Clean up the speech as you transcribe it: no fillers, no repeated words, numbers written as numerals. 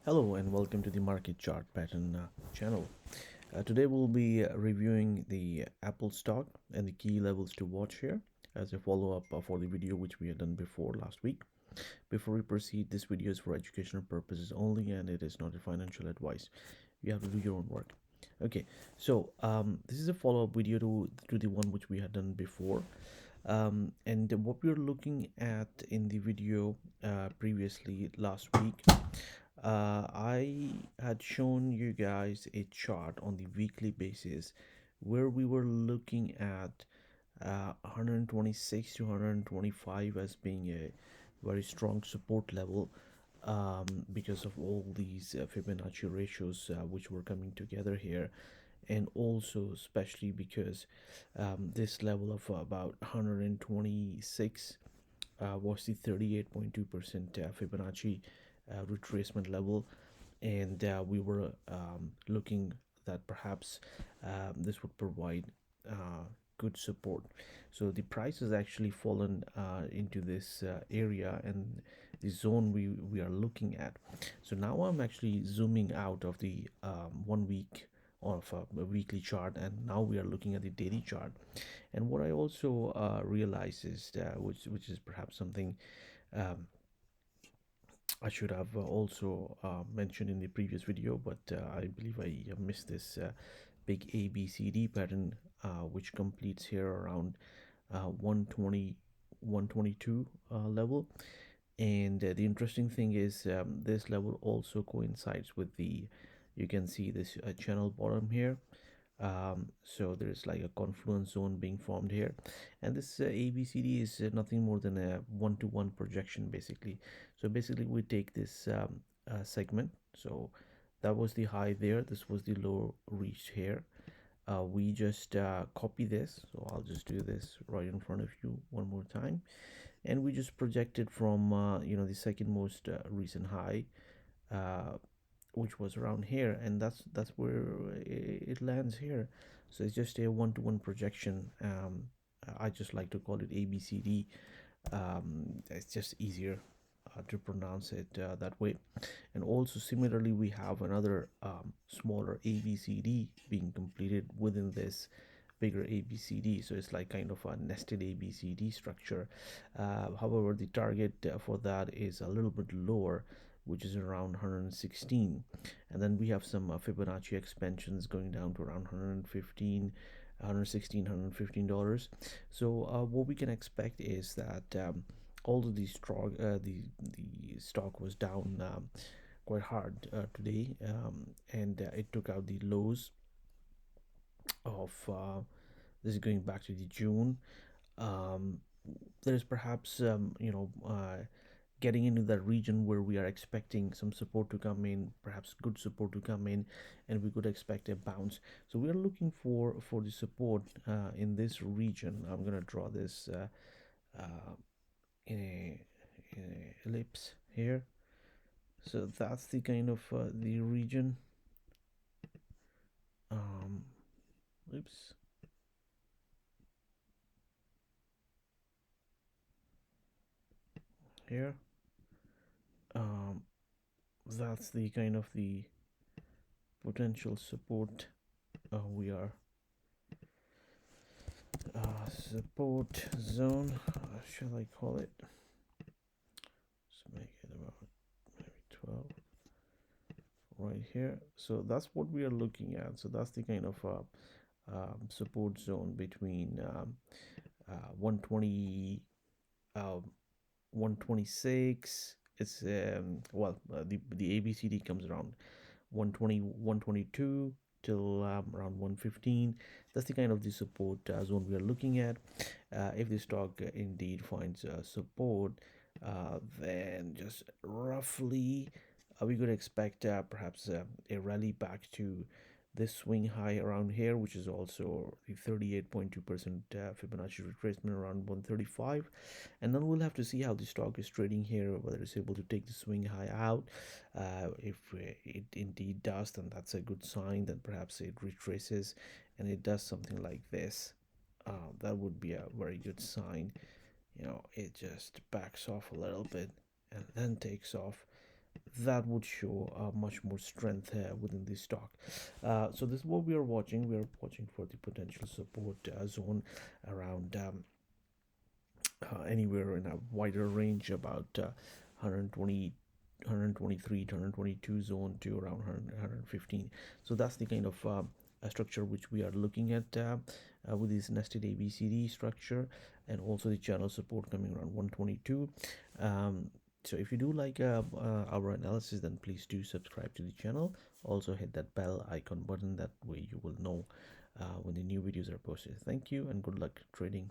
Hello and welcome to the market chart pattern channel. Today we'll be reviewing the Apple stock and the key levels to watch here as a follow-up for the video which we had done before last week. Before we proceed, this video is for educational purposes only and it is not a financial advice. You have to do your own work. Okay, so this is a follow-up video to the one which we had done before. And what we were looking at in the video previously last week, I had shown you guys a chart on the weekly basis where we were looking at 126 to 125 as being a very strong support level, because of all these Fibonacci ratios which were coming together here, and also especially because this level of about 126 was the 38.2% Fibonacci retracement level, and we were looking that perhaps this would provide good support. So the price has actually fallen into this area and the zone we are looking at. So now I'm actually zooming out of the 1 week of a weekly chart, and now we are looking at the daily chart. And what I also realize is which is perhaps something um, I should have also mentioned in the previous video, but I believe I missed this big ABCD pattern, which completes here around 120, 122 level. And the interesting thing is this level also coincides with the, you can see this channel bottom here. So there's like a confluence zone being formed here, and this ABCD is nothing more than a one-to-one projection basically. So basically we take this segment, so that was the high there, this was the low reached here. We just copy this, so I'll just do this right in front of you one more time, and we just project it from the second most recent high, uh, which was around here, and that's where it lands here. So it's just a one-to-one projection. I just like to call it ABCD. It's just easier to pronounce it that way. And also similarly we have another smaller ABCD being completed within this bigger ABCD, so it's like kind of a nested ABCD structure. However, the target for that is a little bit lower, which is around 116. And then we have some Fibonacci expansions going down to around 115, 116, $115. So what we can expect is that although the stock was down quite hard today, and it took out the lows of this is going back to the June. Um, there's perhaps getting into that region where we are expecting some support to come in, perhaps good support to come in, and we could expect a bounce. So we are looking for the support in this region. I'm gonna draw this in a ellipse here. So that's the kind of the region. Um, oops. Here. Um, that's the kind of the potential support we are support zone, shall I call it? Let's make it about maybe 12 right here. So that's what we are looking at. So that's the kind of support zone between 120, 126. It's the ABCD comes around 120, 122 till around 115. That's the kind of the support zone we are looking at. If the stock indeed finds support, then just roughly we could expect perhaps a rally back to this swing high around here, which is also the 38.2% Fibonacci retracement around 135. And then we'll have to see how the stock is trading here, whether it's able to take the swing high out. If it indeed does, then that's a good sign that perhaps it retraces and it does something like this. That would be a very good sign. It just backs off a little bit and then takes off. that would show much more strength within this stock. So this is what we are watching. We are watching for the potential support zone around anywhere in a wider range, about 120, 122 zone to around 115. So that's the kind of structure which we are looking at with this nested ABCD structure, and also the channel support coming around 122. So if you do like our analysis, then please do subscribe to the channel. Also hit that bell icon button. That way you will know when the new videos are posted. Thank you and good luck trading.